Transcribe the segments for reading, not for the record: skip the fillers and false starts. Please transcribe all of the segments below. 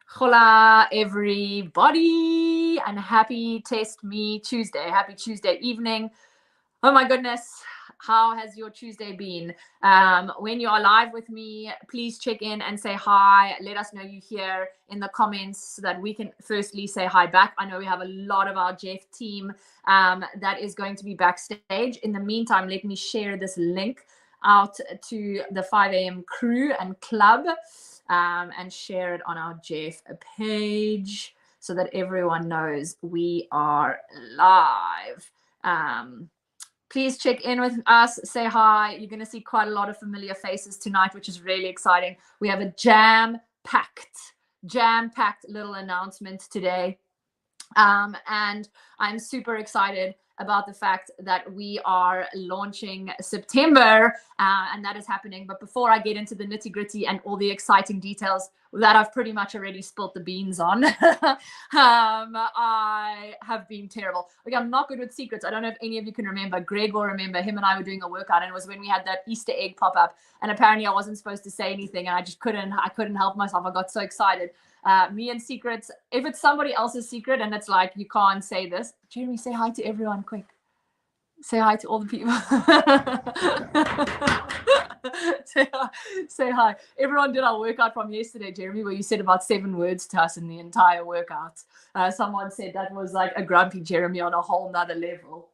Hola, everybody, and happy Test Me Tuesday. Happy Tuesday evening. Oh my goodness, how has your Tuesday been? When you are live with me, please check in and say hi. Let us know you're here in the comments so that we can firstly say hi back. I know we have a lot of our Jeff team that is going to be backstage. In the meantime, let me share this link out to the 5 a.m. crew and club and share it on our Jeff page so that everyone knows we are live. Please check in with us, say hi. You're going to see quite a lot of familiar faces tonight, which is really exciting. We have a jam-packed little announcement today. And I'm super excited about the fact that we are launching September, and that is happening. But before I get into the nitty gritty and all the exciting details that I've pretty much already spilt the beans on, I have been terrible. Okay, I'm not good with secrets. I don't know if any of you can remember. Greg will remember. Him and I were doing a workout, and it was when we had that Easter egg pop up. And apparently, I wasn't supposed to say anything, and I just couldn't help myself. I got so excited. Me and secrets, if it's somebody else's secret and it's like you can't say this, Jeremy, say hi to everyone quick. Say hi to all the people. Say hi. Everyone did our workout from yesterday, Jeremy, where you said about 7 words to us in the entire workout. Someone said that was like a grumpy Jeremy on a whole nother level.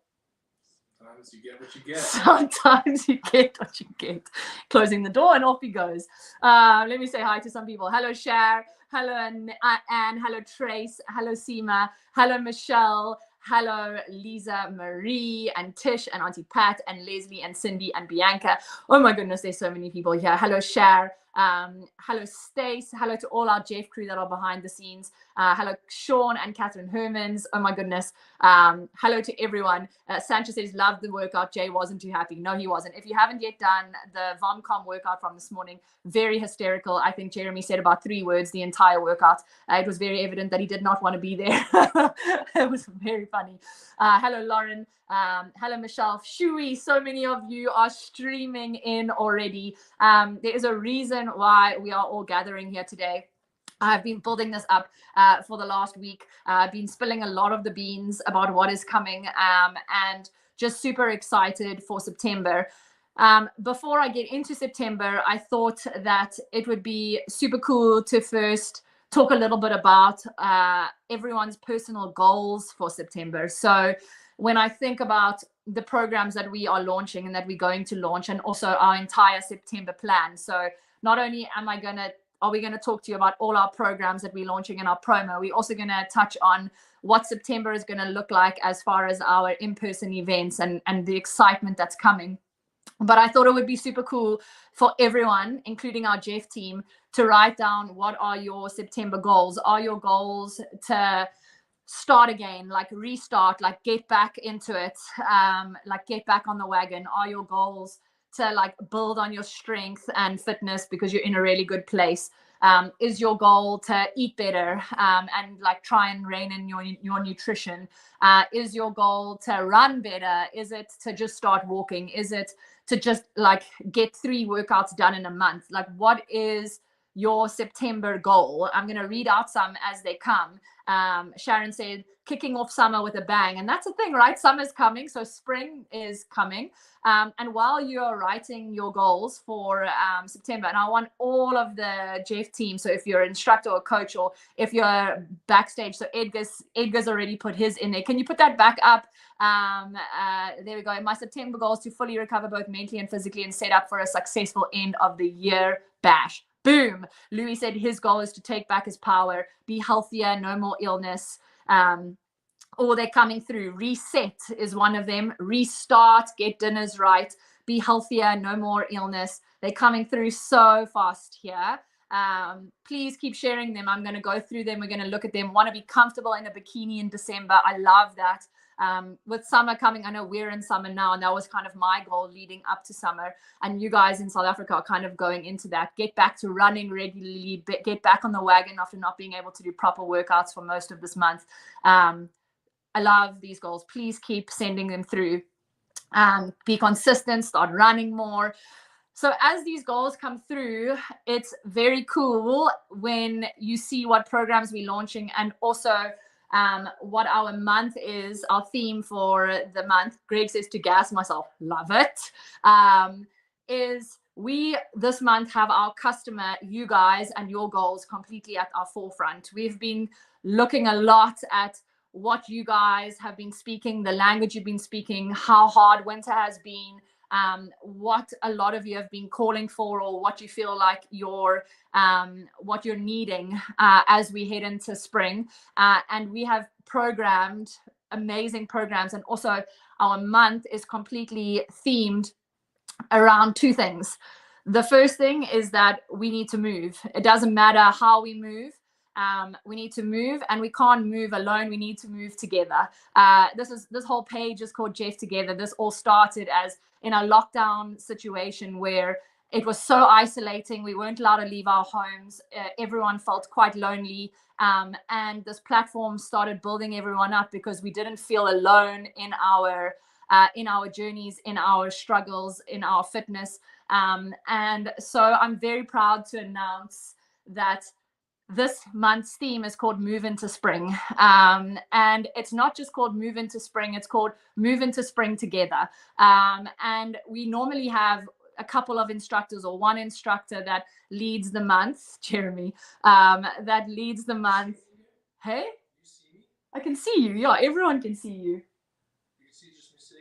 Sometimes you get what you get. Sometimes you get what you get. Closing the door and off he goes. Let me say hi to some people. Hello, Cher. Hello, Anne. Hello, Trace. Hello, Seema. Hello, Michelle. Hello, Lisa, Marie, and Tish, and Auntie Pat, and Leslie, and Cindy, and Bianca. Oh my goodness, there's so many people here. Hello, Cher. Hello, Stace. Hello to all our Jeff crew that are behind the scenes. Hello, Sean and Catherine Hermans. Oh my goodness. Hello to everyone. Sanchez says, loved the workout. Jay wasn't too happy. No, he wasn't. If you haven't yet done the VomCom workout from this morning, very hysterical. I think Jeremy said about 3 words the entire workout. It was very evident that he did not want to be there. It was very funny. Hello, Lauren. Hello, Michelle. Shui, so many of you are streaming in already. There is a reason why we are all gathering here today. I've been building this up for the last week. I've been spilling a lot of the beans about what is coming and just super excited for September. Before I get into September, I thought that it would be super cool to first talk a little bit about everyone's personal goals for September. So when I think about the programs that we are launching and that we're going to launch, and also our entire September plan. So not only are we going to talk to you about all our programs that we're launching in our promo, we're also going to touch on what September is going to look like as far as our in-person events and the excitement that's coming. But I thought it would be super cool for everyone, including our Jeff team, to write down what are your September goals. Are your goals to start again, like restart, like get back into it, like get back on the wagon? Are your goals to like build on your strength and fitness because you're in a really good place? Is your goal to eat better and like try and rein in your nutrition? Is your goal to run better? Is it to just start walking? Is it to just like get 3 workouts done in a month? Like, what is your September goal? I'm going to read out some as they come. Sharon said, kicking off summer with a bang. And that's the thing, right? Summer's coming, so spring is coming. And while you're writing your goals for September, and I want all of the Jeff team, so if you're an instructor or coach, or if you're backstage, so Edgar's already put his in there. Can you put that back up? There we go. My September goal is to fully recover both mentally and physically and set up for a successful end of the year bash. Boom. Louis said his goal is to take back his power, be healthier, no more illness. Or they're coming through. Reset is one of them. Restart, get dinners right, be healthier, no more illness. They're coming through so fast here. Please keep sharing them. I'm going to go through them. We're going to look at them. Want to be comfortable in a bikini in December. I love that. With summer coming, I know we're in summer now, and that was kind of my goal leading up to summer. And you guys in South Africa are kind of going into that. Get back to running regularly, get back on the wagon after not being able to do proper workouts for most of this month. I love these goals. Please keep sending them through. Be consistent, start running more. So as these goals come through, it's very cool when you see what programs we're launching, and also what our month is, our theme for the month. Greg says to gas myself, love it. Is we this month have our customer, you guys, and your goals completely at our forefront. We've been looking a lot at what you guys have been speaking, the language you've been speaking, how hard winter has been, what a lot of you have been calling for, or what you feel like what you're needing as we head into spring. And we have programmed amazing programs, and also our month is completely themed around two things. The first thing is that we need to move. It doesn't matter how we move. We need to move, and we can't move alone. We need to move together. This whole page is called Jeff Together. This all started as in a lockdown situation where it was so isolating. We weren't allowed to leave our homes. Everyone felt quite lonely. And this platform started building everyone up because we didn't feel alone in our journeys, in our struggles, in our fitness. And so I'm very proud to announce that this month's theme is called Move into Spring. And it's not just called Move into Spring, it's called Move into Spring Together. And we normally have a couple of instructors, or one instructor that leads the month, Jeremy, that leads the month. Hey, I can see you. Yeah, everyone can see you.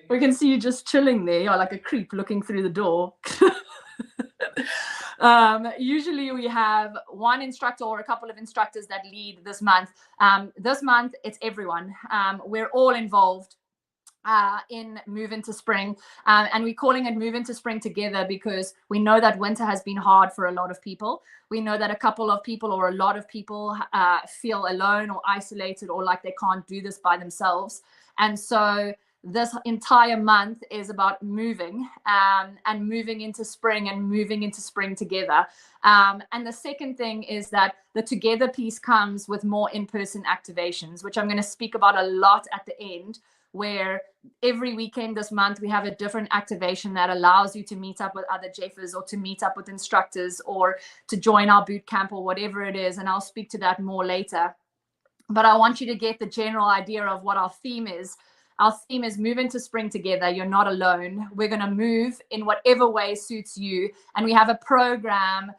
We can see you just chilling there, yeah, like a creep looking through the door. Usually we have one instructor or a couple of instructors that lead this month. This month, it's everyone. We're all involved in Move into Spring. And we're calling it Move into Spring Together because we know that winter has been hard for a lot of people. We know that a couple of people or a lot of people feel alone or isolated, or like they can't do this by themselves. And so this entire month is about moving and moving into spring and moving into spring together. And the second thing is that the together piece comes with more in-person activations, which I'm going to speak about a lot at the end, where every weekend this month we have a different activation that allows you to meet up with other Jeffers, or to meet up with instructors, or to join our boot camp, or whatever it is. And I'll speak to that more later. But I want you to get the general idea of what our theme is. Our theme is Move into Spring Together. You're not alone. We're going to move in whatever way suits you. And we have a program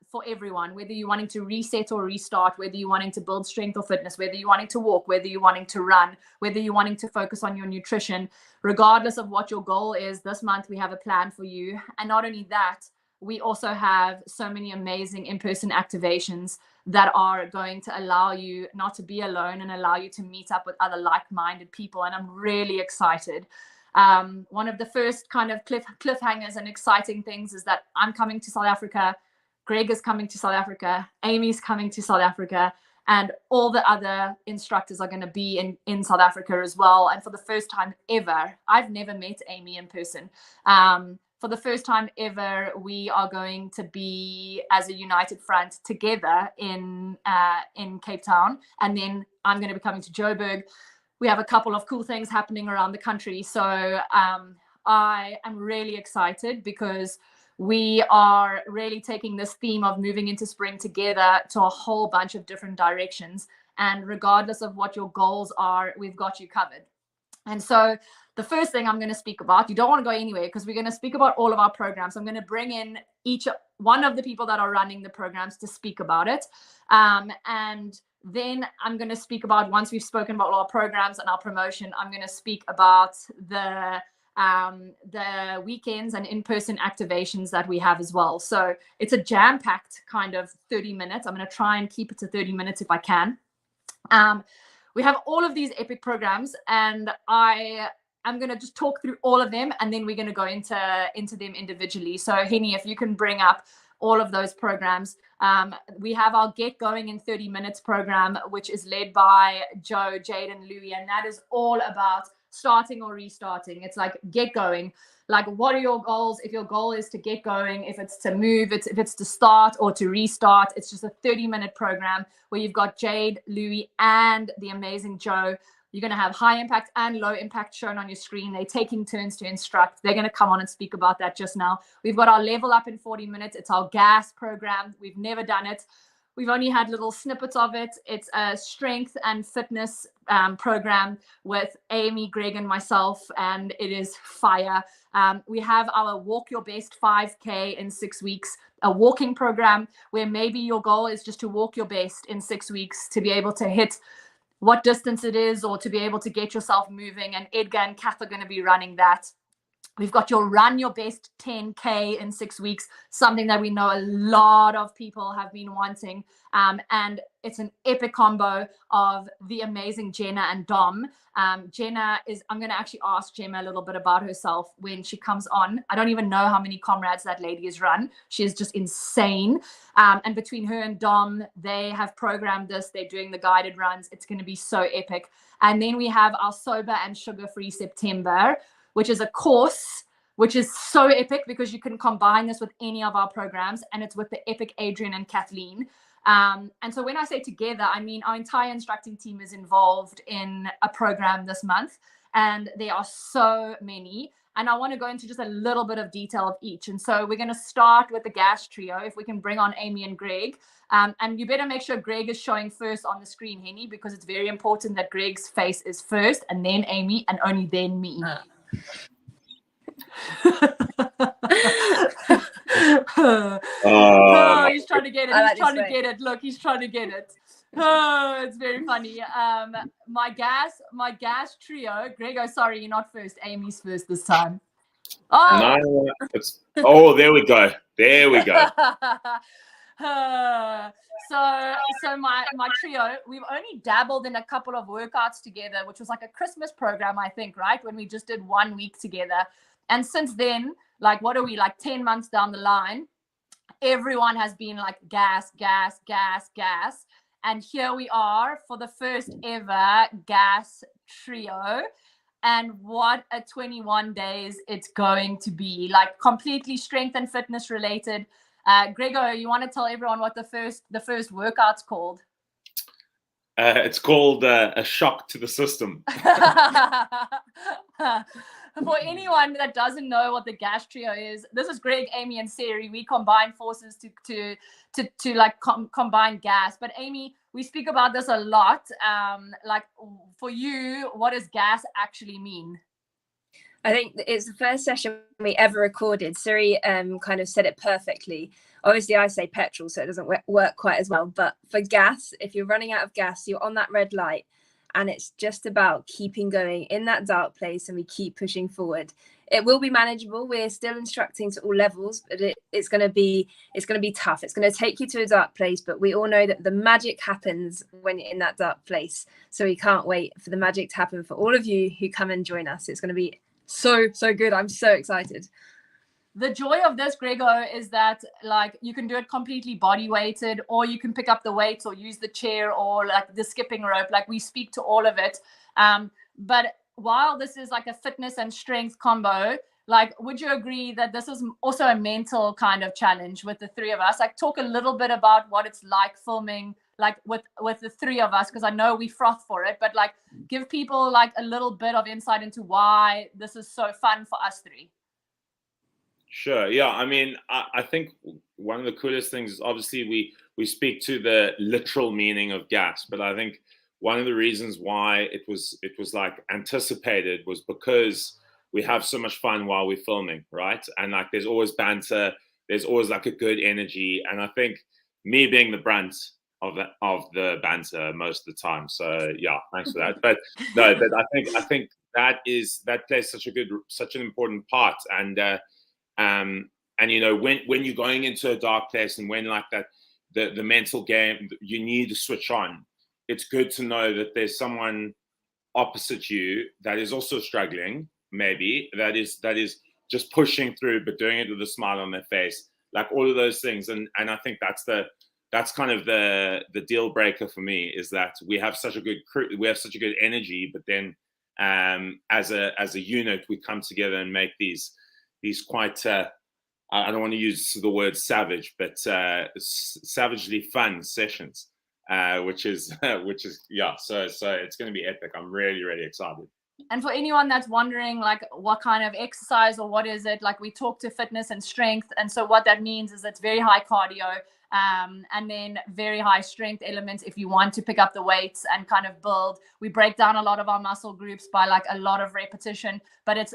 for everyone, whether you're wanting to reset or restart, whether you're wanting to build strength or fitness, whether you're wanting to walk, whether you're wanting to run, whether you're wanting to focus on your nutrition. Regardless of what your goal is, this month we have a plan for you. And not only that, we also have so many amazing in-person activations that are going to allow you not to be alone and allow you to meet up with other like-minded people. And I'm really excited. One of the first kind of cliffhangers and exciting things is that I'm coming to South Africa. Greg is coming to South Africa. Amy's coming to South Africa. And all the other instructors are going to be in South Africa as well. And for the first time ever, I've never met Amy in person. For the first time ever, we are going to be as a united front together in Cape Town. And then I'm going to be coming to Joburg. We have a couple of cool things happening around the country. So I am really excited because we are really taking this theme of moving into spring together to a whole bunch of different directions. And regardless of what your goals are, we've got you covered. And so the first thing I'm going to speak about, you don't want to go anywhere because we're going to speak about all of our programs. I'm going to bring in each one of the people that are running the programs to speak about it. And then I'm going to speak about, once we've spoken about all our programs and our promotion, I'm going to speak about the weekends and in-person activations that we have as well. So it's a jam-packed kind of 30 minutes. I'm going to try and keep it to 30 minutes if I can. We have all of these epic programs, and I'm going to just talk through all of them, and then we're going to go into them individually. So Henny, if you can bring up all of those programs. We have our Get Going in 30 Minutes program, which is led by Joe, Jade, and Louie, and that is all about starting or restarting. It's like get going. Like, what are your goals? If your goal is to get going, if it's to move, if it's to start or to restart, it's just a 30-minute program where you've got Jade, Louie, and the amazing Joe. You're going to have high impact and low impact shown on your screen. They're taking turns to instruct. They're going to come on and speak about that just now. We've got our level up in 40 minutes. It's our gas program. We've never done it. We've only had little snippets of it. It's a strength and fitness program with Amy, Greg, and myself, and it is fire. We have our Walk Your Best 5K in 6 weeks, a walking program where maybe your goal is just to walk your best in 6 weeks to be able to hit what distance it is or to be able to get yourself moving. And Edgar and Kath are going to be running that. We've got your Run Your Best 10K in 6 weeks, something that we know a lot of people have been wanting. And it's an epic combo of the amazing Jenna and Dom. Jenna is, I'm going to actually ask Gemma a little bit about herself when she comes on. I don't even know how many comrades that lady has run. She is just insane. And between her and Dom, they have programmed this. They're doing the guided runs. It's going to be so epic. And then we have our Sober and Sugar-Free September, which is a course, which is so epic because you can combine this with any of our programs, and it's with the epic Adrian and Kathleen. And so when I say together, I mean our entire instructing team is involved in a program this month, and there are so many. And I want to go into just a little bit of detail of each. And so we're going to start with the gas trio, if we can bring on Amy and Greg. And you better make sure Greg is showing first on the screen, Henny, because it's very important that Greg's face is first, and then Amy, and only then me. Oh, he's trying to get it. He's trying to get it. Look, he's trying to get it. Oh, it's very funny. My gas trio. Grego, sorry, you're not first. Amy's first this time. Oh, no, there we go. There we go. So my trio, we've only dabbled in a couple of workouts together, which was like a Christmas program, I think, right? When we just did 1 week together. And since then, like, what are we, like 10 months down the line, everyone has been like gas. And here we are for the first ever gas trio. And what a 21 days it's going to be, like completely strength and fitness related. Grego, you want to tell everyone what the first workout's called? It's called a shock to the system. For anyone that doesn't know what the gas trio is, this is Greg, Amy, and Sari. We combine forces to like combine gas. But Amy, we speak about this a lot. Like for you, what does gas actually mean? I think it's the first session we ever recorded. Sari kind of said it perfectly. Obviously, I say petrol, so it doesn't work quite as well. But for gas, if you're running out of gas, you're on that red light. And it's just about keeping going in that dark place, and we keep pushing forward. It will be manageable. We're still instructing to all levels, but it's going to be tough. It's going to take you to a dark place, but we all know that the magic happens when you're in that dark place. So we can't wait for the magic to happen for all of you who come and join us. It's going to be so good. I'm so excited. The joy of this, Grego, is that like you can do it completely body weighted, or you can pick up the weights or use the chair or like the skipping rope. Like we speak to all of it. But while this is like a fitness and strength combo, like, would you agree that this is also a mental kind of challenge with the three of us? Like talk a little bit about what it's like filming like with the three of us, because I know we froth for it, but like give people like a little bit of insight into why this is so fun for us three. Sure. Yeah. I mean, I think one of the coolest things is obviously we speak to the literal meaning of gas, but I think one of the reasons why it was like anticipated was because we have so much fun while we're filming, right? And like there's always banter, there's always like a good energy, and I think me being the brunt of the banter most of the time. So yeah, thanks for that. But no, but I think that plays such an important part, and you know when you're going into a dark place and when like that the mental game, you need to switch on. It's good to know that there's someone opposite you that is also struggling, maybe that is just pushing through but doing it with a smile on their face, like all of those things. And I think that's kind of the deal breaker for me, is that we have such a good crew, we have such a good energy, but then as a unit we come together and make these quite I don't want to use the word savage, but savagely fun sessions. which is yeah. So it's going to be epic. I'm really, really excited. And for anyone that's wondering, like, what kind of exercise or what is it, like, we talk to fitness and strength. And so what that means is it's very high cardio, and then very high strength elements if you want to pick up the weights and kind of build. We break down a lot of our muscle groups by like a lot of repetition, but it's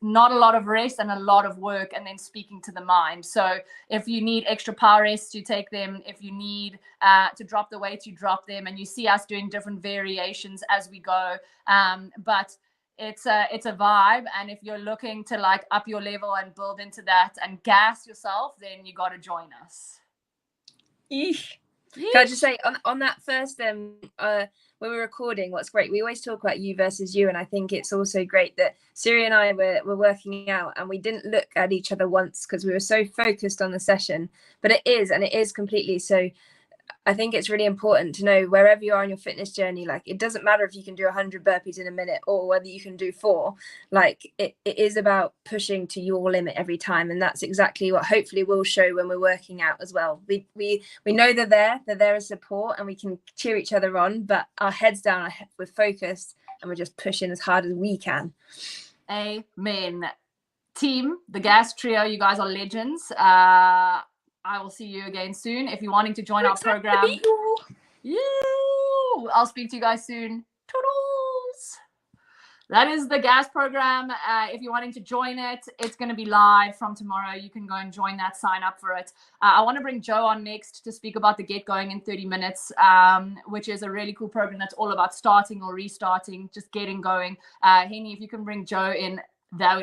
not a lot of rest and a lot of work, and then speaking to the mind. So if you need extra power rests, you take them. If you need to drop the weights, you drop them. And you see us doing different variations as we go. But it's a vibe, and if you're looking to like up your level and build into that and gas yourself, then you got to join us. Eesh. Can I just say on that first when we're recording, what's great, we always talk about you versus you, and I think it's also great that Siri and I were working out and we didn't look at each other once because we were so focused on the session. But it is completely so. I think it's really important to know wherever you are on your fitness journey, like it doesn't matter if you can do 100 burpees in a minute or whether you can do 4, like it is about pushing to your limit every time. And that's exactly what hopefully we'll show when we're working out as well. We know they're there as support and we can cheer each other on, but our heads down, we're focused and we're just pushing as hard as we can. Amen. Team, the Gas Trio, you guys are legends. I will see you again soon. If you're wanting to join our program, I'll speak to you guys soon. Toodles. That is the Gas program. If you're wanting to join it, it's going to be live from tomorrow. You can go and join that, sign up for it. I want to bring Joe on next to speak about the Get Going in 30 Minutes, which is a really cool program that's all about starting or restarting, just getting going. Henny, if you can bring Joe in, Joe.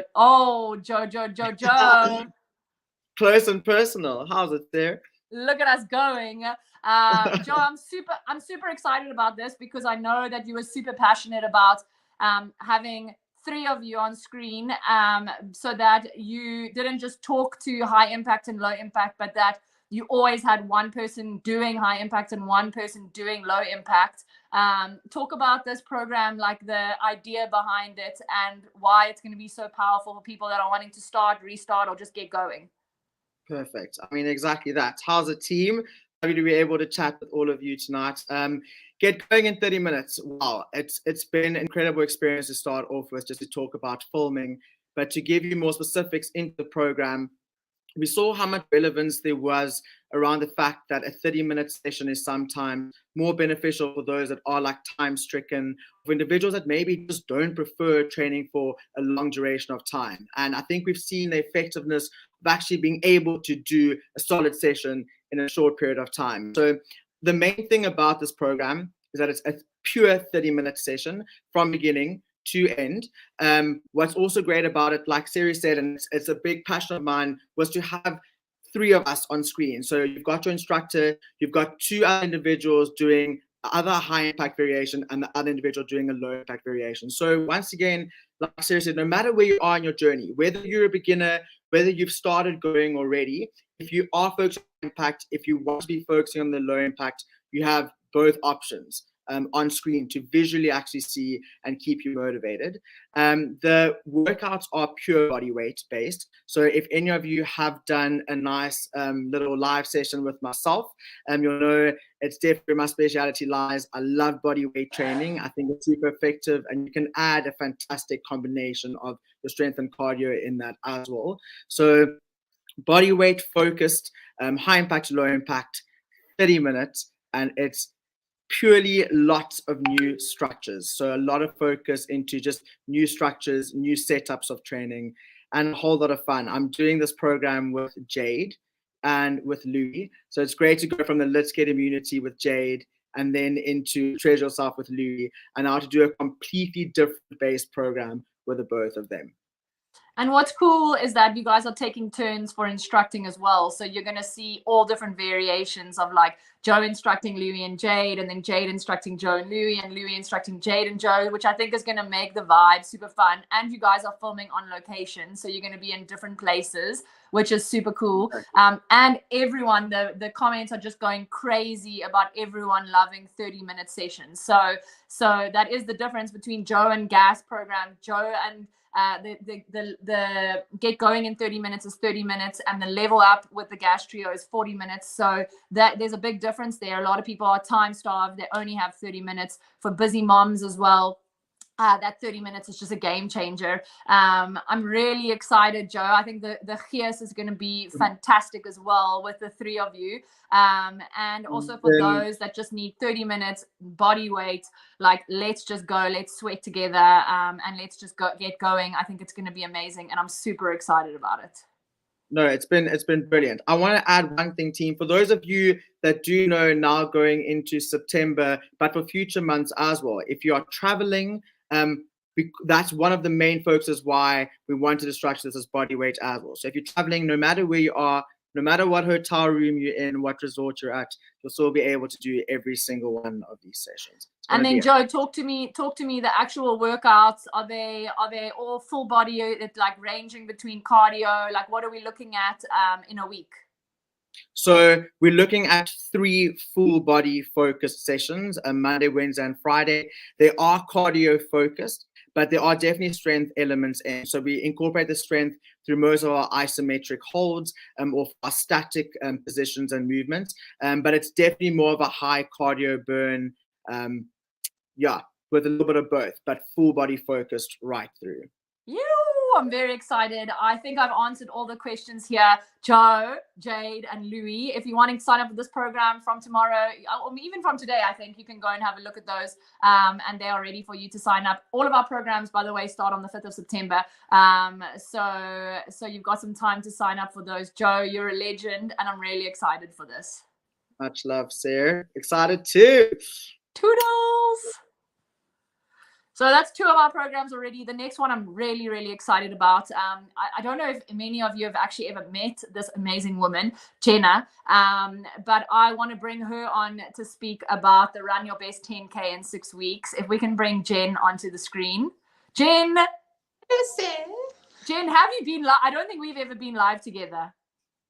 Close and personal. How's it there? Look at us going. Joe, I'm super excited about this because I know that you were super passionate about having 3 of you on screen, so that you didn't just talk to high impact and low impact, but that you always had one person doing high impact and one person doing low impact. Talk about this program, like the idea behind it and why it's going to be so powerful for people that are wanting to start, restart, or just get going. Perfect. I mean, exactly that. How's the team? Happy to be able to chat with all of you tonight. Get Going in 30 Minutes. Wow, it's been an incredible experience to start off with, just to talk about filming. But to give you more specifics into the program, we saw how much relevance there was around the fact that a 30-minute session is sometimes more beneficial for those that are like time-stricken, for individuals that maybe just don't prefer training for a long duration of time. And I think we've seen the effectiveness of actually being able to do a solid session in a short period of time. So the main thing about this program is that it's a pure 30-minute session from beginning to end. What's also great about it, like Siri said, and it's a big passion of mine, was to have 3 of us on screen. So you've got your instructor, you've got 2 other individuals doing other high impact variation and the other individual doing a low impact variation. So once again, like Siri said, no matter where you are in your journey, whether you're a beginner, whether you've started going already, if you are focused on impact, if you want to be focusing on the low impact, you have both options on screen to visually actually see and keep you motivated. The workouts are pure body weight based. So if any of you have done a nice little live session with myself, you'll know it's definitely where my speciality lies. I love body weight training. I think it's super effective, and you can add a fantastic combination of your strength and cardio in that as well. So body weight focused, high impact, low impact, 30 minutes, and it's purely lots of new structures. So a lot of focus into just new structures, new setups of training, and a whole lot of fun. I'm doing this program with Jade and with Louis. So it's great to go from the Let's Get Immunity with Jade and then into Treasure Yourself with Louis, and now to do a completely different based program with the both of them. And what's cool is that you guys are taking turns for instructing as well. So you're going to see all different variations of like Joe instructing Louis and Jade, and then Jade instructing Joe and Louis instructing Jade and Joe, which I think is going to make the vibe super fun. And you guys are filming on location, so you're going to be in different places, which is super cool. And everyone, the comments are just going crazy about everyone loving 30-minute sessions. So that is the difference between Joe and Gas program. Joe and the get going in 30 minutes is 30 minutes, and the level up with the gas trio is 40 minutes. So that there's a big difference there. A lot of people are time starved. They only have 30 minutes. For busy moms as well, that 30 minutes is just a game changer. I'm really excited, Joe. I think the Gees is going to be fantastic as well with the three of you. And also for those that just need 30 minutes body weight, like let's just go, let's sweat together, and let's just get going. I think it's going to be amazing, and I'm super excited about it. No, it's been brilliant. I want to add one thing, team. For those of you that do know now going into September, but for future months as well, if you are traveling, that's one of the main focuses why we wanted to structure this as body weight as well. So if you're traveling, no matter where you are, no matter what hotel room you're in, what resort you're at, you'll still be able to do every single one of these sessions. And then Joe, talk to me the actual workouts. Are they all full body, like ranging between cardio? Like what are we looking at in a week? So we're looking at 3 full body focused sessions, Monday, Wednesday, and Friday. They are cardio focused, but there are definitely strength elements in. So we incorporate the strength through most of our isometric holds or our static positions and movements. But it's definitely more of a high cardio burn, with a little bit of both, but full body focused right through. I'm very excited. I think I've answered all the questions here. Joe, Jade, and Louis, if you're wanting to sign up for this program from tomorrow, or even from today, I think you can go and have a look at those, and they are ready for you to sign up. All of our programs, by the way, start on the 5th of September. So you've got some time to sign up for those. Joe, you're a legend, and I'm really excited for this. Much love, Sarah. Excited too. Toodles. So that's 2 of our programs already. The next one I'm really, really excited about. I don't know if many of you have actually ever met this amazing woman, Jenna, but I want to bring her on to speak about the Run Your Best 10K in 6 weeks. If we can bring Jen onto the screen. Jen. Jen, have you been live? I don't think we've ever been live together.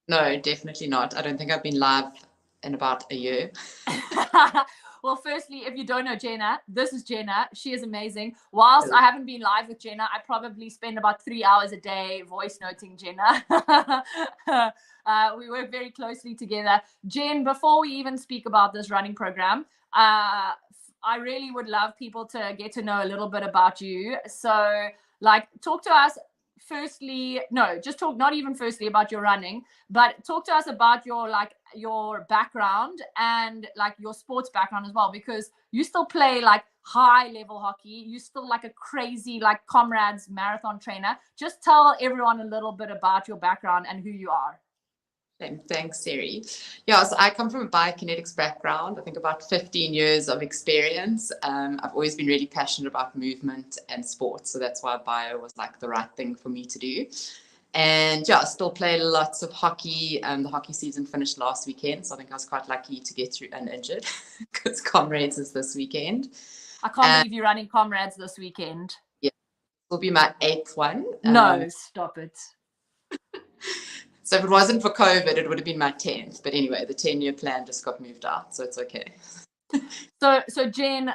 No, definitely not. I don't think I've been live in about a year. Well, firstly, if you don't know Jenna, this is Jenna. She is amazing. Whilst I haven't been live with Jenna, I probably spend about 3 hours a day voice noting Jenna. We work very closely together. Jen, before we even speak about this running program, I really would love people to get to know a little bit about you. So, talk to us. Firstly, not even firstly about your running, but talk to us about your background and your sports background as well, because you still play high level hockey. You still a crazy comrades marathon trainer. Just tell everyone a little bit about your background and who you are. Thanks, Siri. Yeah, so I come from a biokinetics background. I think about 15 years of experience. I've always been really passionate about movement and sports, so that's why bio was the right thing for me to do. And I still play lots of hockey. The hockey season finished last weekend, so I think I was quite lucky to get through uninjured because Comrades is this weekend. I can't believe you're running Comrades this weekend. Yeah, it will be my 8th one. No, stop it. So if it wasn't for COVID, it would have been my 10th. But anyway, the 10-year plan just got moved out, so it's okay. So Jen,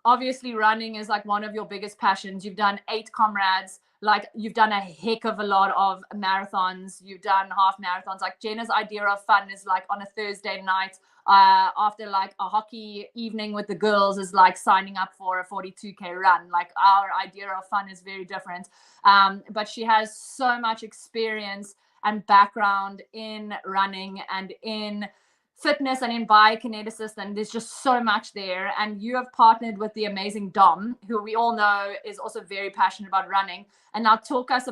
obviously running is one of your biggest passions. You've done 8 Comrades. You've done a heck of a lot of marathons. You've done half marathons. Jenna's idea of fun is on a Thursday night after a hockey evening with the girls is signing up for a 42K run. Our idea of fun is very different. But she has so much experience and background in running and in fitness and in biokineticists, and there's just so much there. And you have partnered with the amazing Dom, who we all know is also very passionate about running. And now talk us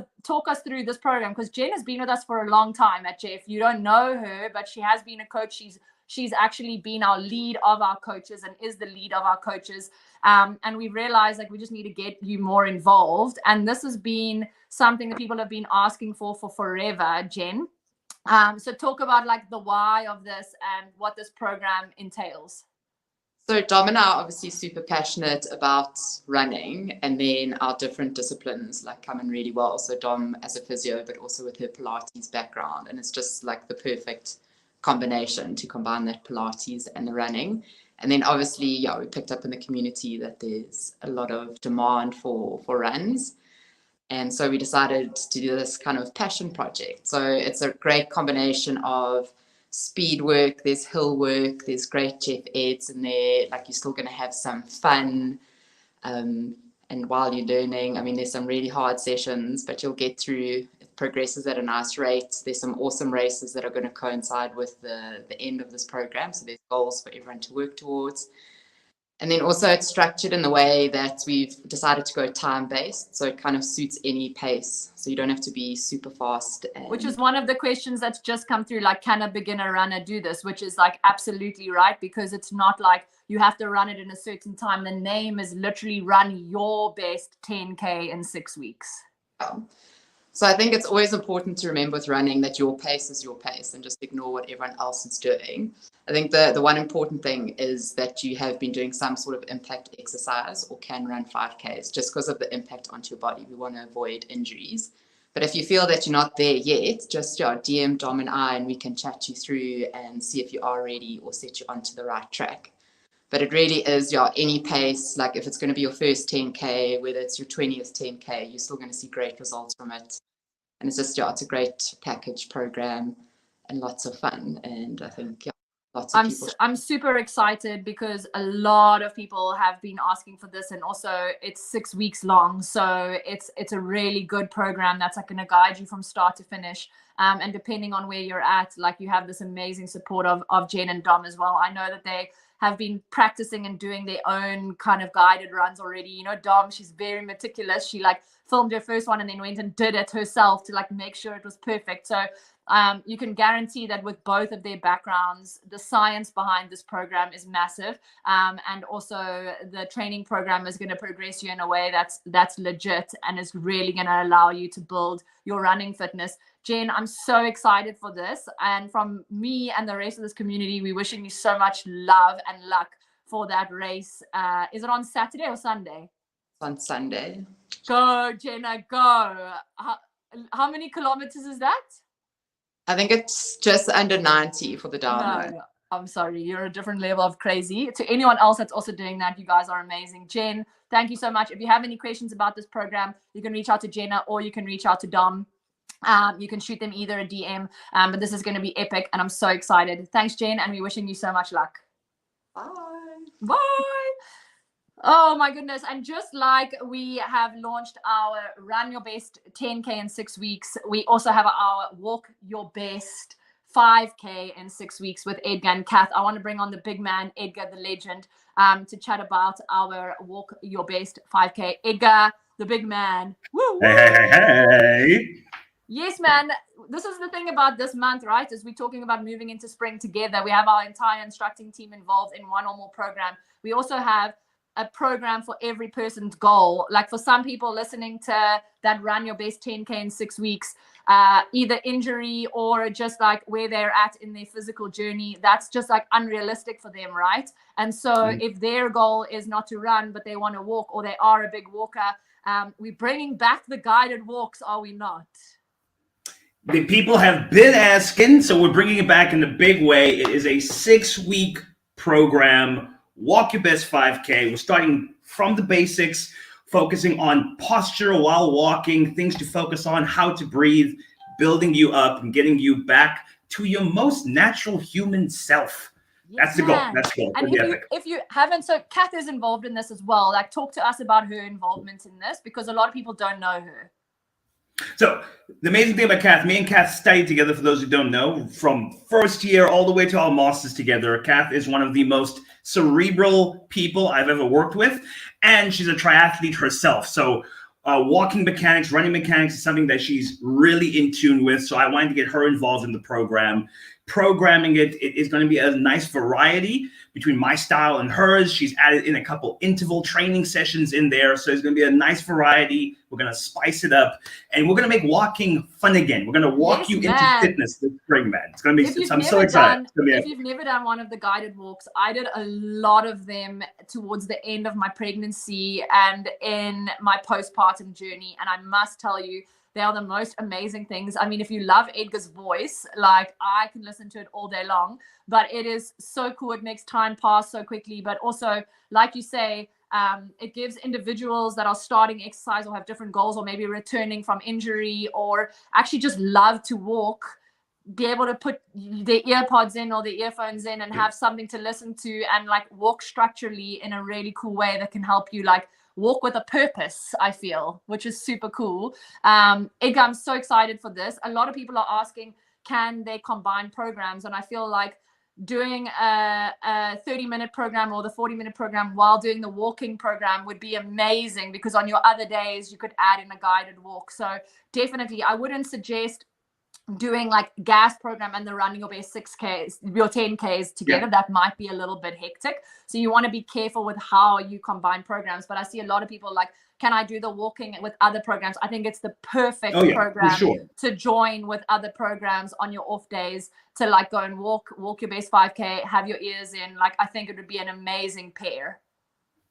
through this program, because Jen has been with us for a long time at Jeff. You don't know her, but she has been a coach. She's actually been our lead of our coaches and is the lead of our coaches. And we realized we just need to get you more involved. And this has been something that people have been asking for forever, Jen. So talk about the why of this and what this program entails. So Dom and I are obviously super passionate about running, and then our different disciplines come in really well. So Dom as a physio, but also with her Pilates background. And it's just the perfect combination to combine that Pilates and the running. And then obviously, we picked up in the community that there's a lot of demand for runs. And so we decided to do this kind of passion project. So it's a great combination of speed work, there's hill work, there's great Jeff Eds in there. Like, you're still going to have some fun. And while you're learning, I mean, there's some really hard sessions, but you'll get through. It progresses at a nice rate. There's some awesome races that are going to coincide with the end of this program. So there's goals for everyone to work towards. And then also it's structured in the way that we've decided to go time-based. So it kind of suits any pace. So you don't have to be super fast. Which is one of the questions that's just come through, like, can a beginner runner do this? Which is like absolutely right, because it's not like you have to run it in a certain time. The name is literally run your best 10K in 6 weeks. So I think it's always important to remember with running that your pace is your pace and just ignore what everyone else is doing. I think the one important thing is that you have been doing some sort of impact exercise or can run 5Ks just because of the impact onto your body. We want to avoid injuries. But if you feel that you're not there yet, just DM Dom and I, and we can chat you through and see if you are ready or set you onto the right track. But it really is any pace. Like, if it's going to be your first 10K, whether it's your 20th 10K, you're still going to see great results from it. And it's just, it's a great package program and lots of fun. And I think, lots of people. I'm super excited because a lot of people have been asking for this, and also it's 6 weeks long. So it's a really good program that's like going to guide you from start to finish. And depending on where you're at, like, you have this amazing support of Jen and Dom as well. I know that they have been practicing and doing their own kind of guided runs already. You know, Dom, she's very meticulous. She like filmed her first one and then went and did it herself to like make sure it was perfect. So you can guarantee that with both of their backgrounds, the science behind this program is massive. And also the training program is going to progress you in a way that's legit and is really going to allow you to build your running fitness. Jen, I'm so excited for this. And from me and the rest of this community, we're wishing you so much love and luck for that race. Is it on Saturday or Sunday? On Sunday. Go, Jenna, go. How many kilometers is that? I think it's just under 90 for the download. No, I'm sorry. You're a different level of crazy. To anyone else that's also doing that, you guys are amazing. Jen, thank you so much. If you have any questions about this program, you can reach out to Jenna or you can reach out to Dom. You can shoot them either a DM, but this is going to be epic and I'm so excited. Thanks, Jen, and we're wishing you so much luck. Bye. Bye. Oh my goodness. And just like we have launched our Run Your Best 10K in 6 weeks, we also have our Walk Your Best 5K in 6 weeks with Edgar and Kath. I want to bring on the big man, Edgar, the legend, to chat about our Walk Your Best 5K. Edgar, the big man. Woo, woo. Hey. Yes, man. This is the thing about this month, right? Is we're talking about moving into spring together. We have our entire instructing team involved in one or more program. We also have a program for every person's goal. Like for some people listening to that Run Your Best 10K in 6 weeks, either injury or just like where they're at in their physical journey, that's just like unrealistic for them, right? And so if their goal is not to run, but they want to walk or they are a big walker, we're bringing back the guided walks, are we not? The people have been asking, so we're bringing it back in a big way. It is a 6-week program, Walk Your Best 5K. We're starting from the basics, focusing on posture while walking, things to focus on, how to breathe, building you up and getting you back to your most natural human self. That's the goal. That's the goal. And if you haven't, so Kath is involved in this as well. Like, talk to us about her involvement in this because a lot of people don't know her. So the amazing thing about Kath, me and Kath studied together, for those who don't know, from first year all the way to our masters together. Kath is one of the most cerebral people I've ever worked with, and she's a triathlete herself. So walking mechanics, running mechanics is something that she's really in tune with. So I wanted to get her involved in the program. Programming it is going to be a nice variety between my style and hers. She's added in a couple interval training sessions in there. So it's going to be a nice variety. We're going to spice it up and we're going to make walking fun again. We're going to walk you into fitness this spring, man. It's going to be, I'm so excited. If you've never done one of the guided walks, I did a lot of them towards the end of my pregnancy and in my postpartum journey. And I must tell you, they are the most amazing things. I mean, if you love Edgar's voice, like I can listen to it all day long, but it is so cool. It makes time pass so quickly. But also, like you say, It gives individuals that are starting exercise or have different goals, or maybe returning from injury, or actually just love to walk, be able to put their earpods in or the earphones in and have something to listen to, and like walk structurally in a really cool way that can help you like walk with a purpose, I feel, which is super cool. Edgar, I'm so excited for this. A lot of people are asking, can they combine programs? And I feel like doing a 30-minute program or the 40-minute program while doing the walking program would be amazing, because on your other days you could add in a guided walk. So definitely, I wouldn't suggest doing like gas program and the running your best 6Ks, your 10Ks together. That might be a little bit hectic. So you want to be careful with how you combine programs. But I see a lot of people like, can I do the walking with other programs? I think it's the perfect program to join with other programs on your off days, to like go and walk your best 5K, have your ears in. Like, I think it would be an amazing pair.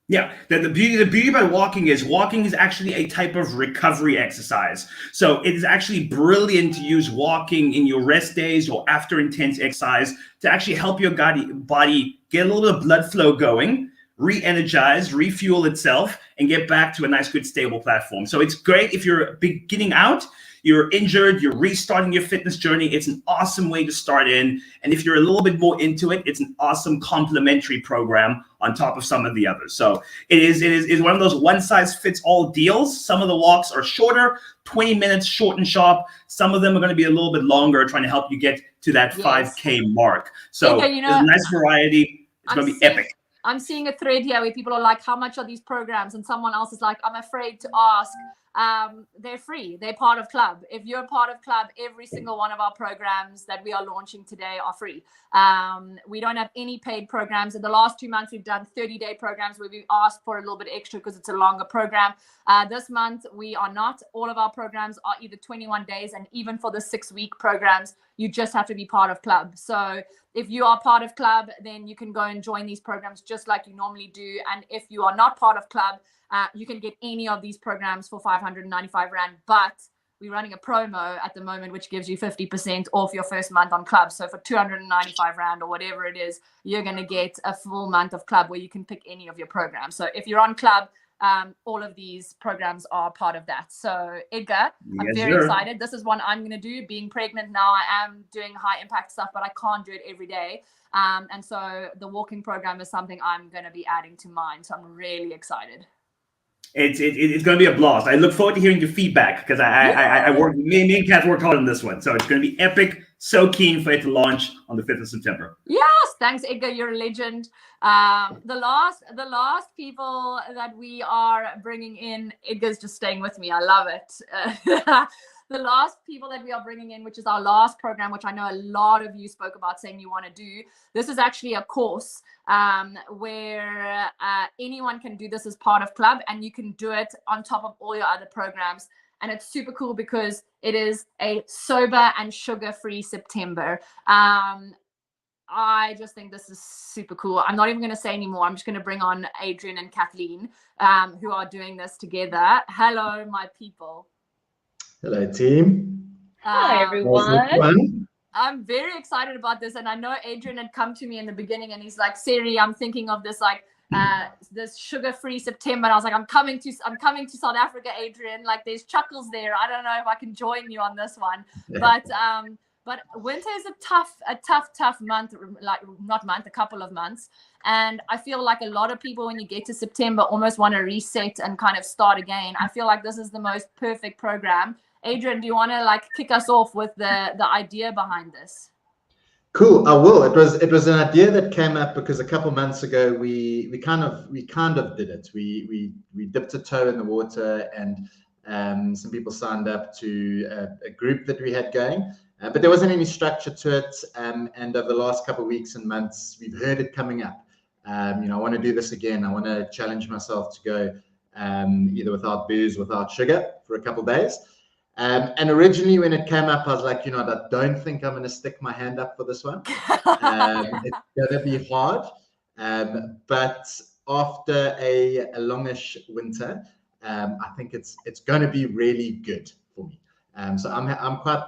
Yeah, the beauty about walking is actually a type of recovery exercise. So it is actually brilliant to use walking in your rest days or after intense exercise to actually help your body get a little bit of blood flow going, re-energize, refuel itself, and get back to a nice, good, stable platform. So it's great if you're beginning out, you're injured, you're restarting your fitness journey. It's an awesome way to start in. And if you're a little bit more into it, it's an awesome complementary program on top of some of the others. So it is one of those one-size-fits-all deals. Some of the walks are shorter, 20 minutes, short and sharp. Some of them are going to be a little bit longer, trying to help you get to that 5K mark. So there's a nice variety. It's going to be epic. I'm seeing a thread here where people are like, how much are these programs? And someone else is like, I'm afraid to ask. They're free. They're part of club. If you're part of club, every single one of our programs that we are launching today are free. We don't have any paid programs. In the last 2 months, we've done 30-day programs where we asked for a little bit extra because it's a longer program. This month, we are not. All of our programs are either 21 days, and even for the 6-week programs, you just have to be part of club. So if you are part of club, then you can go and join these programs just like you normally do. And if you are not part of club, you can get any of these programs for 595 Rand. But we're running a promo at the moment, which gives you 50% off your first month on club. So for 295 Rand or whatever it is, you're going to get a full month of club where you can pick any of your programs. So if you're on club, all of these programs are part of that. So Edgar, I'm very excited. This is one I'm going to do. Being pregnant now, I am doing high impact stuff, but I can't do it every day. And so the walking program is something I'm going to be adding to mine. So I'm really excited. It's going to be a blast. I look forward to hearing your feedback, because I worked, me and Kath worked hard on this one. So it's going to be epic. So keen for it to launch on the 5th of September. Yes, thanks, Edgar. You're a legend. The last people that we are bringing in, Edgar's just staying with me. I love it. The last people that we are bringing in, which is our last program, which I know a lot of you spoke about saying you want to do. This is actually a course where anyone can do this as part of club, and you can do it on top of all your other programs. And it's super cool because it is a sober and sugar-free September. I just think this is super cool. I'm not even going to say anymore. I'm just going to bring on Adrian and Kathleen, who are doing this together. Hello, my people. Hello, team. Hi, everyone. I'm very excited about this. And I know Adrian had come to me in the beginning and he's like, Siri, I'm thinking of this like this sugar-free September. And I was like, I'm coming to South Africa, Adrian. Like, there's chuckles there. I don't know if I can join you on this one. But winter is a tough month, a couple of months. And I feel like a lot of people, when you get to September, almost want to reset and kind of start again. I feel like this is the most perfect program. Adrian, do you want to like kick us off with the idea behind this? Cool, I will. It was an idea that came up because a couple months ago we kind of did it. We dipped a toe in the water, and some people signed up to a group that we had going. But there wasn't any structure to it, and over the last couple of weeks and months, we've heard it coming up. I want to do this again. I want to challenge myself to go either without booze, without sugar for a couple of days. And originally, when it came up, I was like, I don't think I'm going to stick my hand up for this one. It's going to be hard. But after a longish winter, I think it's going to be really good for me. So I'm quite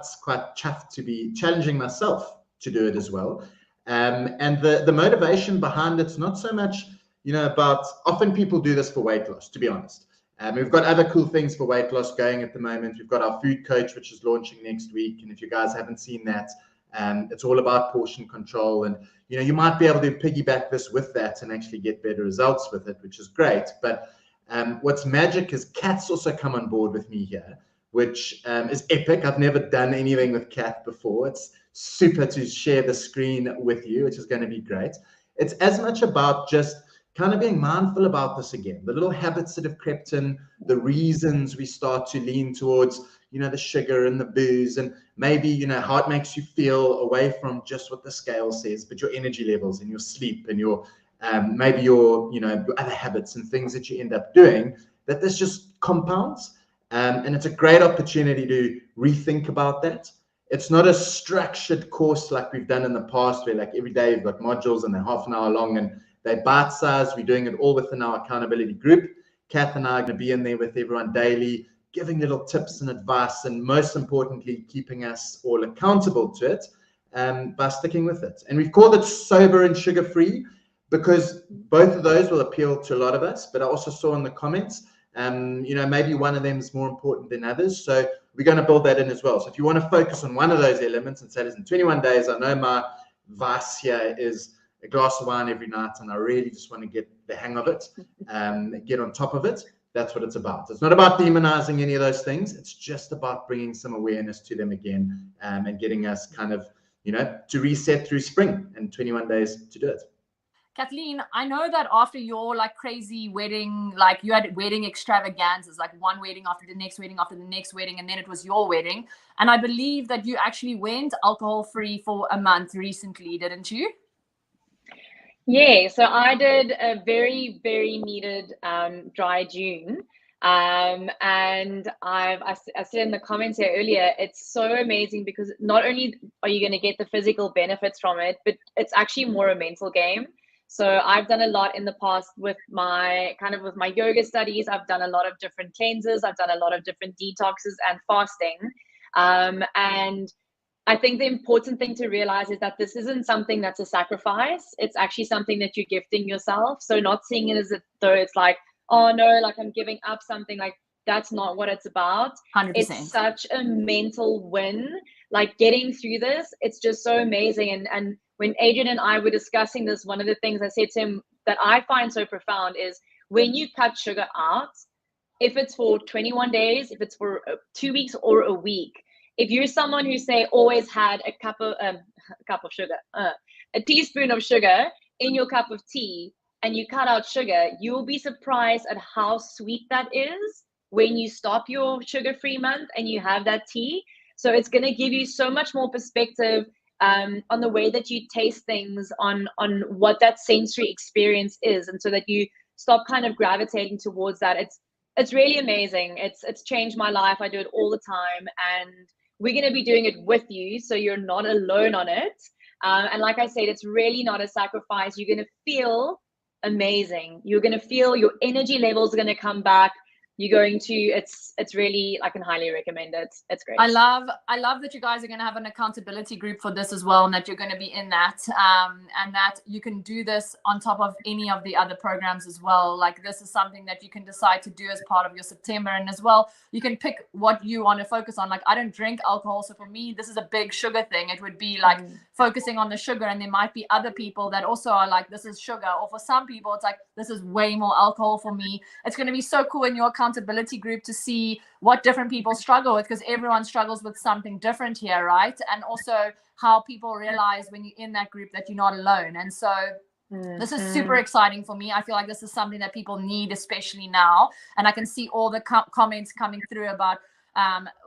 chuffed to be challenging myself to do it as well. And the motivation behind it's not so much, about, often people do this for weight loss, to be honest. We've got other cool things for weight loss going at the moment. We've got our food coach, which is launching next week. And if you guys haven't seen that, it's all about portion control. And, you might be able to piggyback this with that and actually get better results with it, which is great. But what's magic is Kat's also come on board with me here, which is epic. I've never done anything with Kat before. It's super to share the screen with you, which is going to be great. It's as much about just kind of being mindful about this again, the little habits that have crept in, the reasons we start to lean towards, the sugar and the booze, and maybe, how it makes you feel away from just what the scale says, but your energy levels and your sleep and your, maybe your other habits and things that you end up doing, that this just compounds. And it's a great opportunity to rethink about that. It's not a structured course like we've done in the past, where like every day you've got modules and they're half an hour long and they're bite-sized. We're doing it all within our accountability group. Kath and I are going to be in there with everyone daily, giving little tips and advice, and most importantly, keeping us all accountable to it by sticking with it. And we've called it sober and sugar-free because both of those will appeal to a lot of us. But I also saw in the comments, maybe one of them is more important than others. So we're going to build that in as well. So if you want to focus on one of those elements and say, listen, 21 days, I know my vice here is a glass of wine every night, and I really just want to get the hang of it, get on top of it. That's what it's about. It's not about demonizing any of those things. It's just about bringing some awareness to them again, and getting us kind of, to reset through spring and 21 days to do it. Kathleen, I know that after your like crazy wedding, like you had wedding extravaganzas, like one wedding after the next wedding after the next wedding, and then it was your wedding. And I believe that you actually went alcohol-free for a month recently, didn't you? Yeah, so I did a very, very needed dry June. And I said in the comments here earlier, it's so amazing because not only are you going to get the physical benefits from it, but it's actually more a mental game. So I've done a lot in the past with my yoga studies. I've done a lot of different cleanses. I've done a lot of different detoxes and fasting. And I think the important thing to realize is that this isn't something that's a sacrifice. It's actually something that you're gifting yourself. So not seeing it as though it's like, oh no, like I'm giving up something. Like that's not what it's about. 100%. It's such a mental win. Like getting through this, it's just so amazing. And when Adrian and I were discussing this, one of the things I said to him that I find so profound is when you cut sugar out, if it's for 21 days, if it's for 2 weeks or a week, if you're someone who say always had a cup of sugar, a teaspoon of sugar in your cup of tea, and you cut out sugar, you'll be surprised at how sweet that is when you stop your sugar-free month and you have that tea. So it's going to give you so much more perspective on the way that you taste things, on what that sensory experience is, and so that you stop kind of gravitating towards that. It's really amazing. It's changed my life. I do it all the time, and we're going to be doing it with you, so you're not alone on it. And like I said, it's really not a sacrifice. You're going to feel amazing. You're going to feel your energy levels are going to come back. You're going to, it's really, I can highly recommend it. It's great. I love that you guys are going to have an accountability group for this as well, and that you're going to be in that, and that you can do this on top of any of the other programs as well. Like this is something that you can decide to do as part of your September, and as well, you can pick what you want to focus on. Like I don't drink alcohol, so for me, this is a big sugar thing. It would be like focusing on the sugar, and there might be other people that also are like, this is sugar, or for some people, it's like, this is way more alcohol for me. It's going to be so cool in your accountability group to see what different people struggle with, because everyone struggles with something different here, right? And also how people realize when you're in that group that you're not alone. And so this is super exciting for me. I feel like this is something that people need, especially now. And I can see all the comments coming through about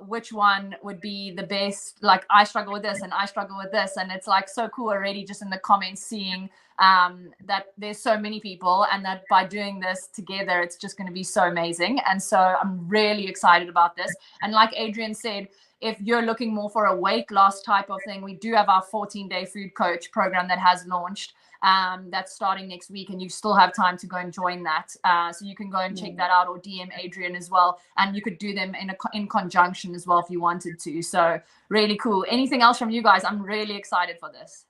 which one would be the best. Like I struggle with this and I struggle with this, and it's like so cool already just in the comments seeing that there's so many people, and that by doing this together it's just going to be so amazing. And so I'm really excited about this. And like Adrian said, if you're looking more for a weight loss type of thing, we do have our 14-day food coach program that has launched. That's starting next week, and you still have time to go and join that. So you can go and check that out, or DM Adrian as well, and you could do them in conjunction as well if you wanted to. So really cool. Anything else from you guys? I'm really excited for this.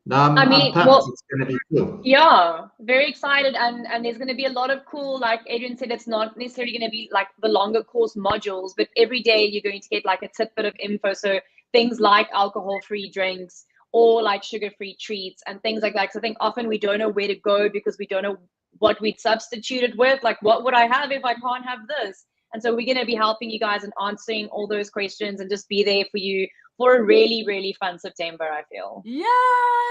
No, I'm pumped. It's going to be cool. Yeah, very excited, and there's going to be a lot of cool, like Adrian said, it's not necessarily going to be like the longer course modules, but every day you're going to get like a tidbit of info. So things like alcohol-free drinks or like sugar-free treats and things like that. So I think often we don't know where to go because we don't know what we'd substitute it with. Like, what would I have if I can't have this? And so we're going to be helping you guys and answering all those questions and just be there for you for a really, really fun September, I feel. Yeah,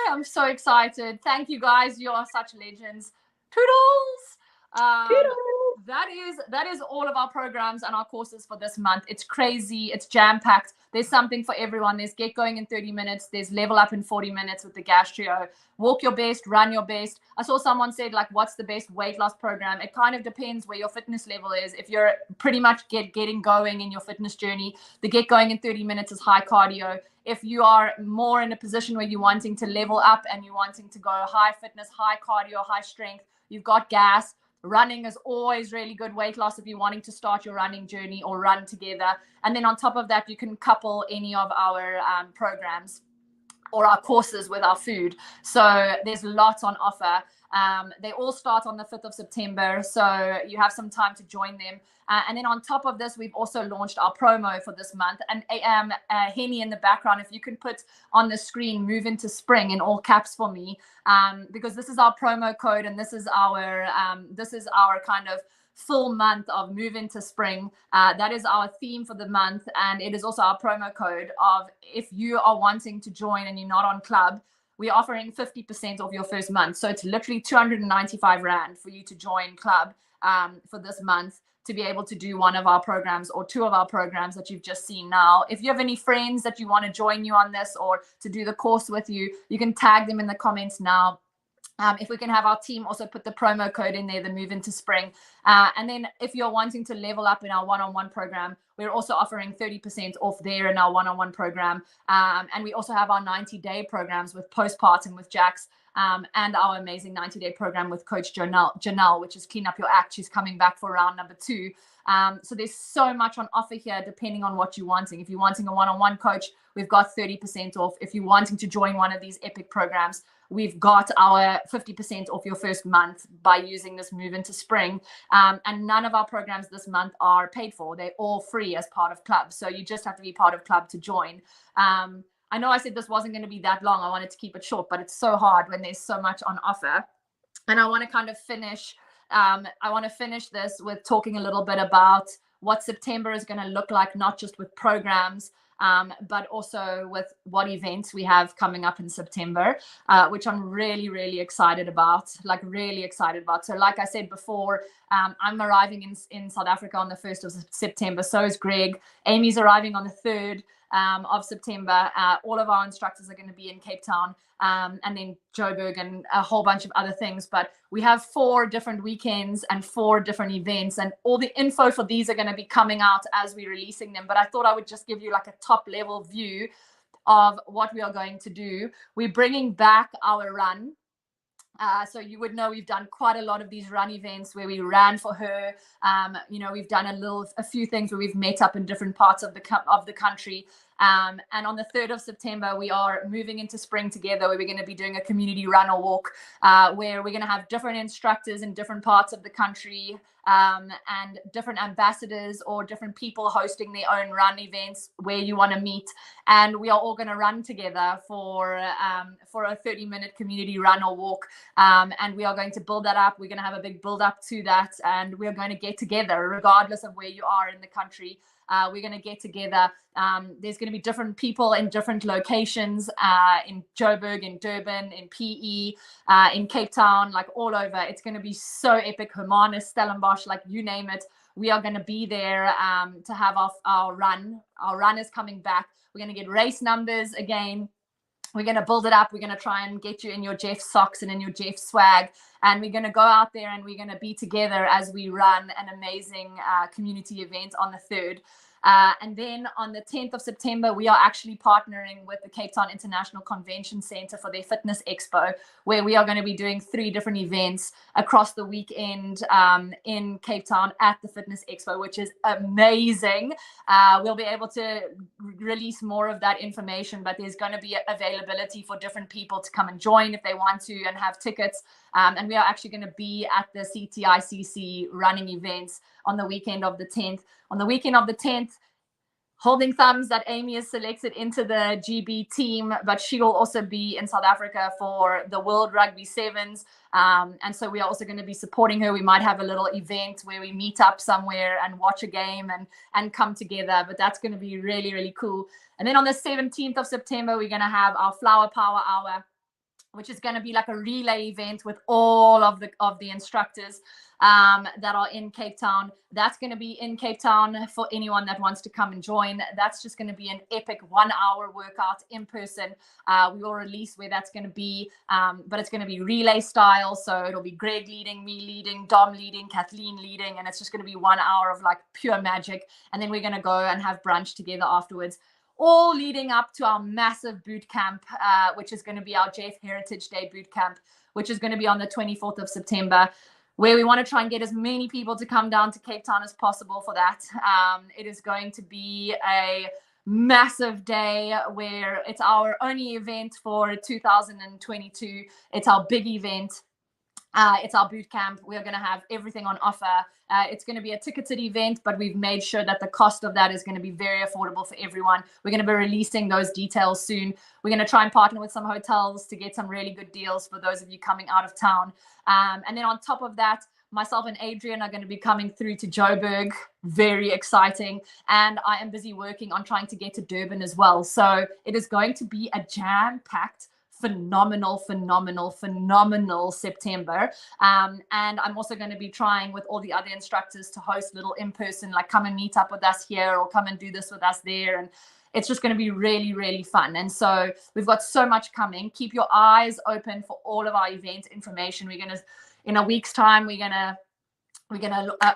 I'm so excited. Thank you guys. You are such legends. Toodles. Toodles. That is all of our programs and our courses for this month. It's crazy. It's jam-packed. There's something for everyone. There's Get Going in 30 minutes. There's Level Up in 40 minutes with the Gas Trio. Walk your best, run your best. I saw someone said, like, what's the best weight loss program? It kind of depends where your fitness level is. If you're pretty much getting going in your fitness journey, the Get Going in 30 minutes is high cardio. If you are more in a position where you're wanting to level up and you're wanting to go high fitness, high cardio, high strength, you've got gas. Running is always really good weight loss if you're wanting to start your running journey or run together. And then on top of that, you can couple any of our programs or our courses with our food. So there's lots on offer. They all start on the 5th of September, so you have some time to join them. And then on top of this, we've also launched our promo for this month. And Henny in the background, if you can put on the screen, Move Into Spring in all caps for me, because this is our promo code and this is our kind of full month of Move Into Spring. That is our theme for the month, and it is also our promo code of if you are wanting to join and you're not on club, we're offering 50% off your first month. So it's literally 295 Rand for you to join club for this month to be able to do one of our programs or two of our programs that you've just seen now. If you have any friends that you want to join you on this or to do the course with you, you can tag them in the comments now. If we can have our team also put the promo code in there, the Move Into Spring. And then if you're wanting to level up in our one-on-one program, we're also offering 30% off there in our one-on-one program. And we also have our 90-day programs with Postpartum with Jax and our amazing 90-day program with Coach Janelle, which is Clean Up Your Act. She's coming back for round number 2. So there's so much on offer here depending on what you're wanting. If you're wanting a one-on-one coach, we've got 30% off. If you're wanting to join one of these epic programs, we've got our 50% off your first month by using this Move Into Spring. And none of our programs this month are paid for. They're all free as part of club. So you just have to be part of club to join. I know I said this wasn't going to be that long. I wanted to keep it short, but it's so hard when there's so much on offer. And I want to kind of finish this with talking a little bit about what September is going to look like, not just with programs, but also with what events we have coming up in September, which I'm really, really excited about, So like I said before, I'm arriving in South Africa on the 1st of September. So is Greg. Amy's arriving on the 3rd of September. All of our instructors are going to be in Cape Town, and then Joburg and a whole bunch of other things. But we have 4 different weekends and 4 different events, and all the info for these are going to be coming out as we're releasing them. But I thought I would just give you like a top level view of what we are going to do. We're bringing back our run. So you would know we've done quite a lot of these run events where we ran for her. We've done a few things where we've met up in different parts of the country. And on the 3rd of September, we are moving into spring together, where we're going to be doing a community run or walk, where we're going to have different instructors in different parts of the country, and different ambassadors or different people hosting their own run events where you want to meet. And we are all going to run together for a 30-minute community run or walk. And we are going to build that up. We're going to have a big build up to that. And we're going to get together regardless of where you are in the country. We're going to get together. There's going to be different people in different locations, in Joburg, in Durban, in PE, in Cape Town, like all over. It's going to be so epic. Hermanus, Stellenbosch, like you name it. We are going to be there to have our run. Our run is coming back. We're going to get race numbers again. We're going to build it up. We're going to try and get you in your Jeff socks and in your Jeff swag. And we're going to go out there and we're going to be together as we run an amazing community event on the 3rd. And then on the 10th of September, we are actually partnering with the Cape Town International Convention Center for their Fitness Expo, where we are going to be doing 3 different events across the weekend in Cape Town at the Fitness Expo, which is amazing. We'll be able to release more of that information, but there's going to be availability for different people to come and join if they want to and have tickets. And we are actually going to be at the CTICC running events on the weekend of the 10th. On the weekend of the 10th, holding thumbs that Amy is selected into the GB team, but she will also be in South Africa for the World Rugby Sevens. And so we are also going to be supporting her. We might have a little event where we meet up somewhere and watch a game and come together, but that's going to be really, really cool. And then on the 17th of September, we're going to have our Flower Power Hour, which is going to be like a relay event with all of the instructors that are in Cape Town. That's going to be in Cape Town for anyone that wants to come and join. That's just going to be an epic 1-hour workout in person. We will release where that's going to be, but it's going to be relay style. So it'll be Greg leading, me leading, Dom leading, Kathleen leading, and it's just going to be 1 hour of like pure magic. And then we're going to go and have brunch together afterwards, all leading up to our massive boot camp, which is going to be our Jeff Heritage Day boot camp, which is going to be on the 24th of September, where we want to try and get as many people to come down to Cape Town as possible for that. It is going to be a massive day where it's our only event for 2022. It's our big event. It's our boot camp. We're going to have everything on offer. It's going to be a ticketed event, but we've made sure that the cost of that is going to be very affordable for everyone. We're going to be releasing those details soon. We're going to try and partner with some hotels to get some really good deals for those of you coming out of town. And then on top of that, myself and Adrian are going to be coming through to Joburg. Very exciting. And I am busy working on trying to get to Durban as well. So it is going to be a jam-packed, phenomenal September. And I'm also going to be trying with all the other instructors to host little in-person, like come and meet up with us here or come and do this with us there. And it's just going to be really, really fun. And so we've got so much coming. Keep your eyes open for all of our event information. We're going to, in a week's time, we're going to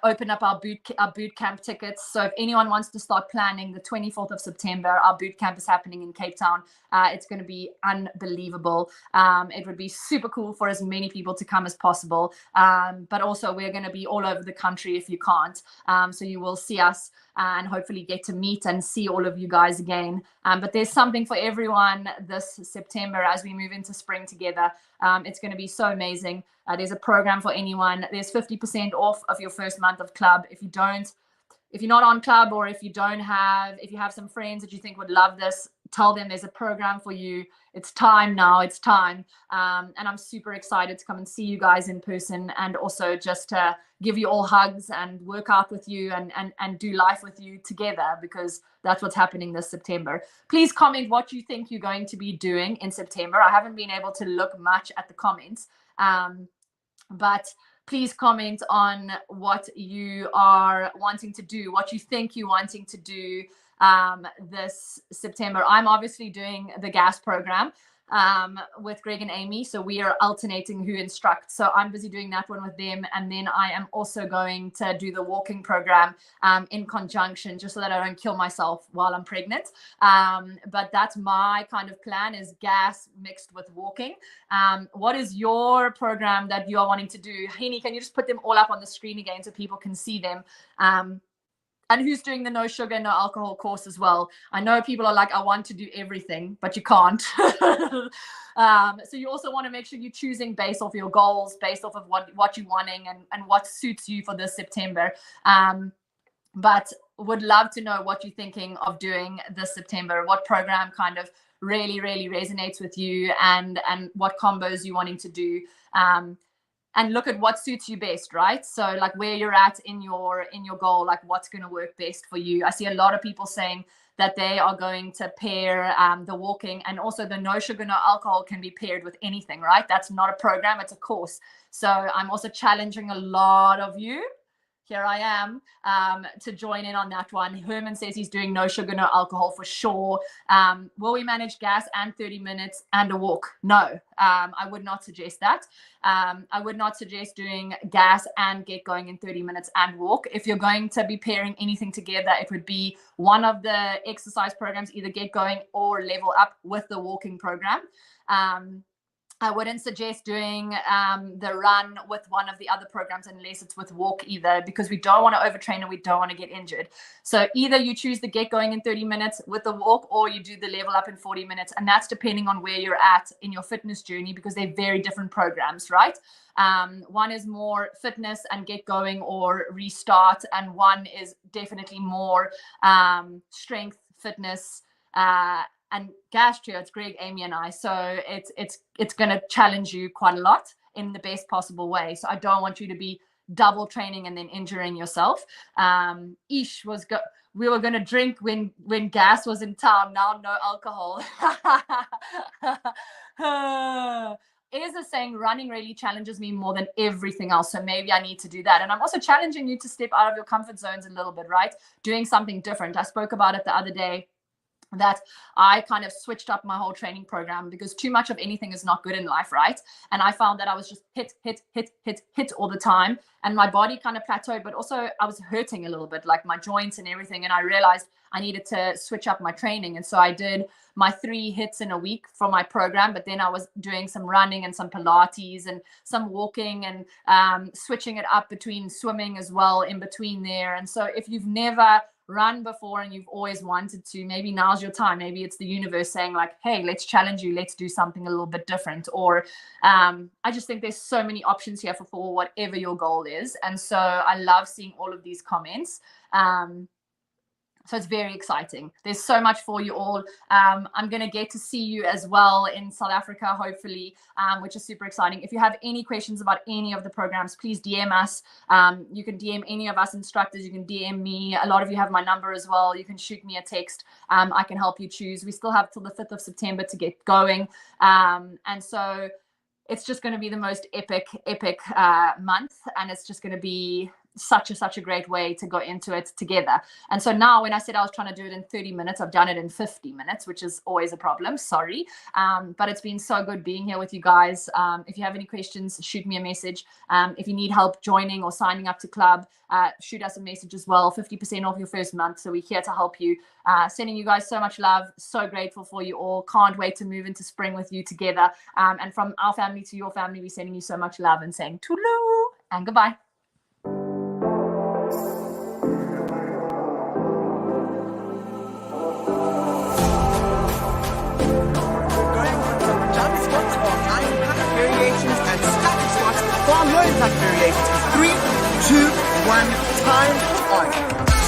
open up our boot camp tickets. So if anyone wants to start planning, the 24th of September, our boot camp is happening in Cape Town. It's going to be unbelievable. It would be super cool for as many people to come as possible. But also we're going to be all over the country if you can't. So you will see us and hopefully get to meet and see all of you guys again. But there's something for everyone this September as we move into spring together. It's going to be so amazing. There's a program for anyone. There's 50% off of your first month of club. If you're not on club, or if you have some friends that you think would love this, tell them there's a program for you. It's time now. It's time. And I'm super excited to come and see you guys in person, and also just to give you all hugs and work out with you and do life with you together, because that's what's happening this September. Please comment what you think you're going to be doing in September. I haven't been able to look much at the comments, but please comment on what you are wanting to do, what you think you're wanting to do this September. I'm obviously doing the GAS program with Greg and Amy. So we are alternating who instructs. So I'm busy doing that one with them. And then I am also going to do the walking program in conjunction, just so that I don't kill myself while I'm pregnant. But that's my kind of plan, is GAS mixed with walking. What is your program that you are wanting to do? Henny, can you just put them all up on the screen again so people can see them? And who's doing the no sugar, no alcohol course as well? I know people are like, I want to do everything, but you can't. So you also want to make sure you're choosing based off your goals, based off of what you're wanting and what suits you for this September. But would love to know what you're thinking of doing this September, what program kind of really, really resonates with you, and what combos you're wanting to do. And look at what suits you best, right? So like where you're at in your goal, like what's going to work best for you. I see a lot of people saying that they are going to pair the walking, and also the no sugar, no alcohol can be paired with anything, right? That's not a program, it's a course. So I'm also challenging a lot of you. here I am to join in on that one. Herman says he's doing no sugar, no alcohol for sure. Will we manage gas and 30 minutes and a walk? No, I would not suggest that. I would not suggest doing gas and get going in 30 minutes and walk. If you're going to be pairing anything together, it would be one of the exercise programs, either get going or level up with the walking program. I wouldn't suggest doing the run with one of the other programs unless it's with walk either, because we don't want to overtrain and we don't want to get injured. So either you choose the get going in 30 minutes with the walk, or you do the level up in 40 minutes. And that's depending on where you're at in your fitness journey, because they're very different programs, right? One is more fitness and get going or restart, and one is definitely more strength, fitness, and gastro. It's Greg, Amy, and I. So it's going to challenge you quite a lot in the best possible way. So I don't want you to be double training and then injuring yourself. We were going to drink when gas was in town. Now no alcohol. It is a saying, running really challenges me more than everything else. So maybe I need to do that. And I'm also challenging you to step out of your comfort zones a little bit, right? Doing something different. I spoke about it the other day, that I kind of switched up my whole training program, because too much of anything is not good in life, right? And I found that I was just hit all the time, and my body kind of plateaued, but also I was hurting a little bit, like my joints and everything. And I realized I needed to switch up my training. And so I did my 3 hits in a week for my program, but then I was doing some running and some Pilates and some walking, and switching it up between swimming as well in between there. And so if you've never run before and you've always wanted to, maybe now's your time. Maybe it's the universe saying like, hey, let's challenge you, let's do something a little bit different. Or I just think there's so many options here for whatever your goal is. And so I love seeing all of these comments. So it's very exciting. There's so much for you all. I'm going to get to see you as well in South Africa, hopefully, which is super exciting. If you have any questions about any of the programs, please DM us. You can DM any of us instructors. You can DM me. A lot of you have my number as well. You can shoot me a text. I can help you choose. We still have till the 5th of September to get going. And so it's just going to be the most epic month. And it's just going to be such a great way to go into it together. And so now, when I said I was trying to do it in 30 minutes, I've done it in 50 minutes, which is always a problem. Sorry. But it's been so good being here with you guys. If you have any questions, shoot me a message. If you need help joining or signing up to club, shoot us a message as well. 50% off your first month. So we're here to help you. Sending you guys so much love. So grateful for you all. Can't wait to move into spring with you together. And from our family to your family, we're sending you so much love and saying toodaloo and goodbye. Variations and static squats, bar low impact variations. 3, 2, 1, time on.